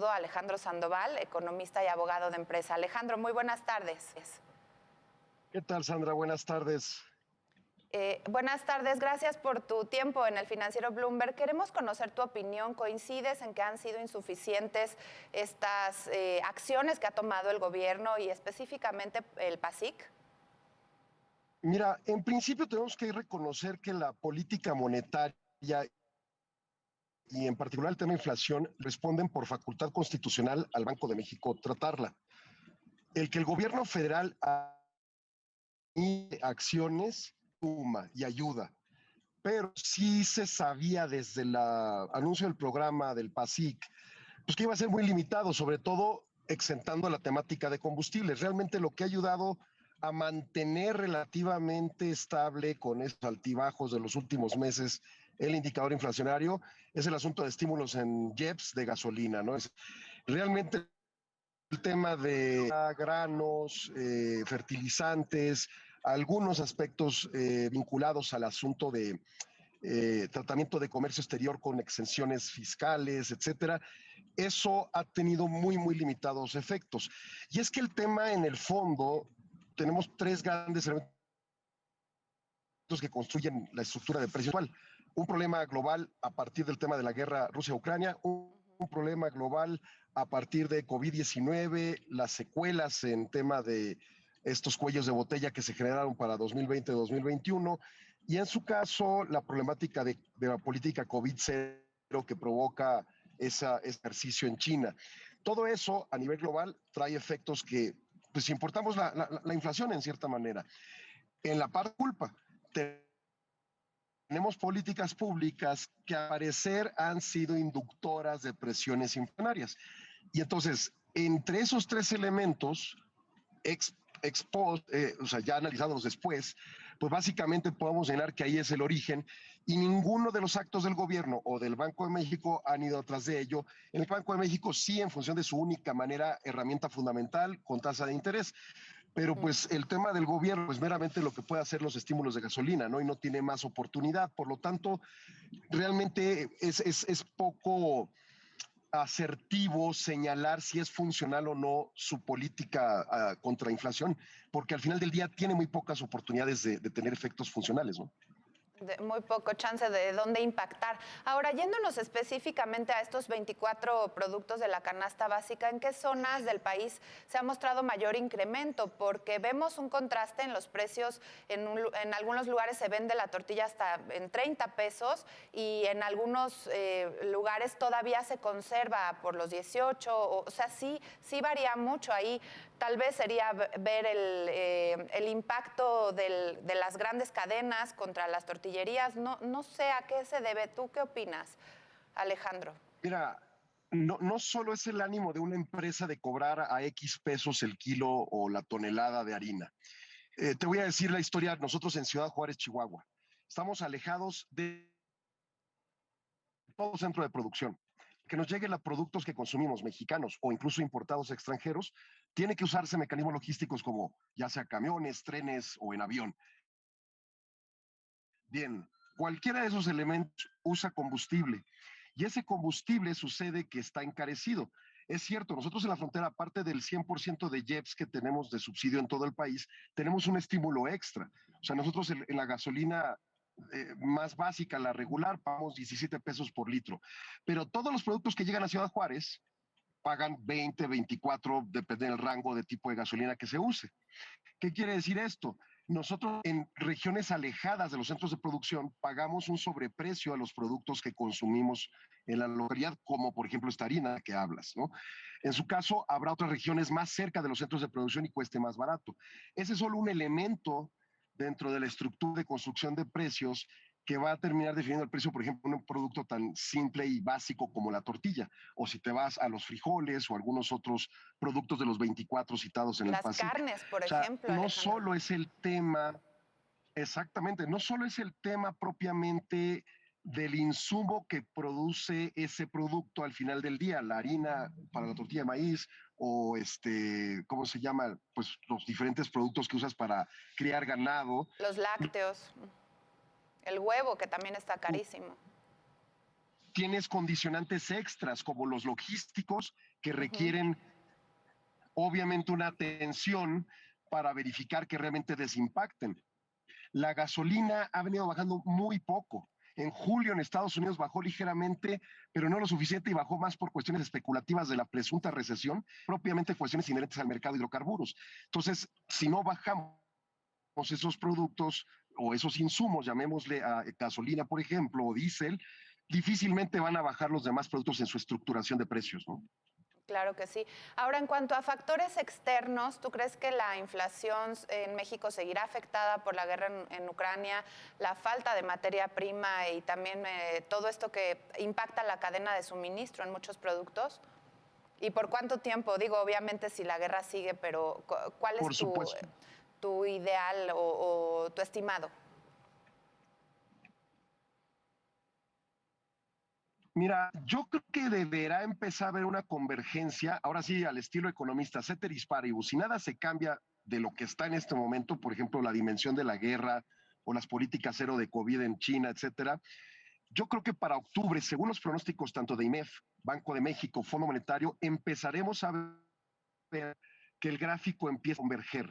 saludo a Alejandro Sandoval, economista y abogado de empresa. Alejandro, muy buenas tardes. ¿Qué tal, Sandra? Buenas tardes. Buenas tardes, gracias por tu tiempo en el Financiero Bloomberg. Queremos conocer tu opinión. ¿Coincides en que han sido insuficientes estas acciones que ha tomado el gobierno y específicamente el PASIC? Mira, en principio tenemos que reconocer que la política monetaria y en particular el tema de inflación responden por facultad constitucional al Banco de México tratarla. El que el gobierno federal acciones suma y ayuda, pero sí se sabía desde el anuncio del programa del PASIC pues que iba a ser muy limitado, sobre todo exentando la temática de combustibles. Realmente lo que ha ayudado a mantener relativamente estable con esos altibajos de los últimos meses el indicador inflacionario es el asunto de estímulos en JEPs de gasolina, ¿no? Realmente el tema de granos, fertilizantes, algunos aspectos vinculados al asunto de tratamiento de comercio exterior con exenciones fiscales, etcétera, eso ha tenido muy limitados efectos. Y es que el tema en el fondo, tenemos tres grandes elementos que construyen la estructura de precios actual. Un problema global a partir del tema de la guerra Rusia-Ucrania, un problema global a partir de COVID-19, las secuelas en tema de estos cuellos de botella que se generaron para 2020-2021, y en su caso la problemática de la política COVID-0 que provoca ese ejercicio en China. Todo eso a nivel global trae efectos que, pues importamos la inflación en cierta manera. En la parte culpa, tenemos políticas públicas que al parecer han sido inductoras de presiones inflacionarias. Y entonces, entre esos tres elementos, o sea, ya analizándolos después, pues básicamente podemos señalar que ahí es el origen y ninguno de los actos del gobierno o del Banco de México han ido atrás de ello. En el Banco de México sí, en función de su única manera, herramienta fundamental con tasa de interés. Pero pues el tema del gobierno es meramente lo que puede hacer los estímulos de gasolina, ¿no? Y no tiene más oportunidad. Por lo tanto, realmente es poco asertivo señalar si es funcional o no su política contra inflación, porque al final del día tiene muy pocas oportunidades de tener efectos funcionales, ¿no? Muy poco chance de dónde impactar. Ahora, yéndonos específicamente a estos 24 productos de la canasta básica, ¿en qué zonas del país se ha mostrado mayor incremento? Porque vemos un contraste en los precios. En algunos lugares se vende la tortilla hasta en 30 pesos y en algunos lugares todavía se conserva por los 18. O sea, sí varía mucho ahí. Tal vez sería ver el impacto de las grandes cadenas contra las tortillerías. No sé a qué se debe. ¿Tú qué opinas, Alejandro? Mira, no solo es el ánimo de una empresa de cobrar a X pesos el kilo o la tonelada de harina. Te voy a decir la historia. Nosotros en Ciudad Juárez, Chihuahua, estamos alejados de todo centro de producción. Que nos lleguen los productos que consumimos, mexicanos o incluso importados extranjeros, tiene que usarse mecanismos logísticos como ya sea camiones, trenes o en avión. Bien, cualquiera de esos elementos usa combustible y ese combustible sucede que está encarecido. Es cierto, nosotros en la frontera, aparte del 100% de JEPs que tenemos de subsidio en todo el país, tenemos un estímulo extra. O sea, nosotros en la gasolina más básica, la regular, pagamos 17 pesos por litro. Pero todos los productos que llegan a Ciudad Juárez pagan 20, 24, depende del rango de tipo de gasolina que se use. ¿Qué quiere decir esto? Nosotros en regiones alejadas de los centros de producción pagamos un sobreprecio a los productos que consumimos en la localidad, como por ejemplo esta harina que hablas, ¿no? En su caso, habrá otras regiones más cerca de los centros de producción y cueste más barato. Ese es solo un elemento dentro de la estructura de construcción de precios que va a terminar definiendo el precio, por ejemplo, de un producto tan simple y básico como la tortilla, o si te vas a los frijoles o algunos otros productos de los 24 citados en el Las PASIC. carnes, por O sea, ejemplo, no Alejandro. solo es el tema, exactamente, no solo es el tema propiamente del insumo que produce ese producto al final del día, la harina para la tortilla de maíz o ¿cómo se llama? Pues los diferentes productos que usas para criar ganado. Los lácteos, el huevo, que también está carísimo. tienes condicionantes extras como los logísticos que Ujú. requieren obviamente una atención para verificar que realmente desimpacten. La gasolina ha venido bajando muy poco. En julio en Estados Unidos bajó ligeramente, pero no lo suficiente y bajó más por cuestiones especulativas de la presunta recesión, propiamente cuestiones inherentes al mercado de hidrocarburos. Entonces, si no bajamos esos productos o esos insumos, llamémosle a gasolina, por ejemplo, o diésel, difícilmente van a bajar los demás productos en su estructuración de precios, ¿no? Claro que sí. Ahora, en cuanto a factores externos, ¿tú crees que la inflación en México seguirá afectada por la guerra en Ucrania, la falta de materia prima y también todo esto que impacta la cadena de suministro en muchos productos? ¿Y por cuánto tiempo? Digo, obviamente si la guerra sigue, pero ¿cuál es Por supuesto. tu ideal o tu estimado? Mira, yo creo que deberá empezar a haber una convergencia, ahora sí, al estilo economista, ceteris paribus. Si nada se cambia de lo que está en este momento, por ejemplo, la dimensión de la guerra o las políticas cero de COVID en China, etcétera, yo creo que para octubre, según los pronósticos tanto de IMEF, Banco de México, Fondo Monetario, empezaremos a ver que el gráfico empieza a converger.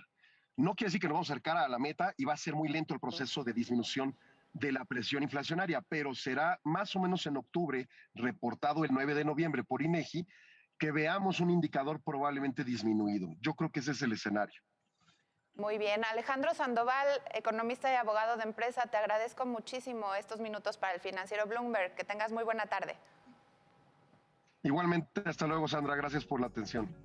No quiere decir que nos vamos a acercar a la meta y va a ser muy lento el proceso de disminución de la presión inflacionaria, pero será más o menos en octubre, reportado el 9 de noviembre por INEGI, que veamos un indicador probablemente disminuido. Yo creo que ese es el escenario. Muy bien. Alejandro Sandoval, economista y abogado de empresa, te agradezco muchísimo estos minutos para el financiero Bloomberg. Que tengas muy buena tarde. Igualmente, hasta luego, Sandra. Gracias por la atención.